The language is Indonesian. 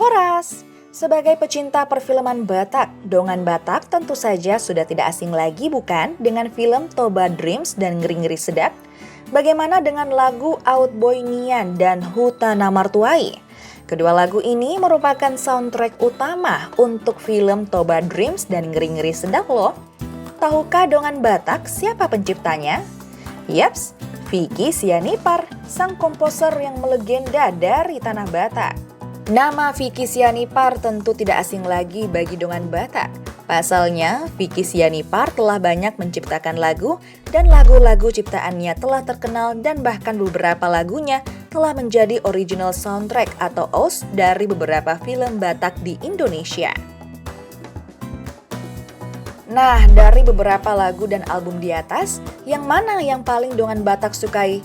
Horas, sebagai pecinta perfilman Batak, Dongan Batak tentu saja sudah tidak asing lagi bukan dengan film Toba Dreams dan Ngeri-Ngeri Sedap? Bagaimana dengan lagu Out Boy Nian dan Hutana Martuai? Kedua lagu ini merupakan soundtrack utama untuk film Toba Dreams dan Ngeri-Ngeri Sedap loh. Tahukah Dongan Batak siapa penciptanya? Yaps, Vicky Sianipar, sang komposer yang melegenda dari tanah Batak. Nama Vicky Sianipar tentu tidak asing lagi bagi Dongan Batak. Pasalnya, Vicky Sianipar telah banyak menciptakan lagu dan lagu-lagu ciptaannya telah terkenal dan bahkan beberapa lagunya telah menjadi original soundtrack atau OST dari beberapa film Batak di Indonesia. Nah, dari beberapa lagu dan album di atas, yang mana yang paling Dongan Batak sukai?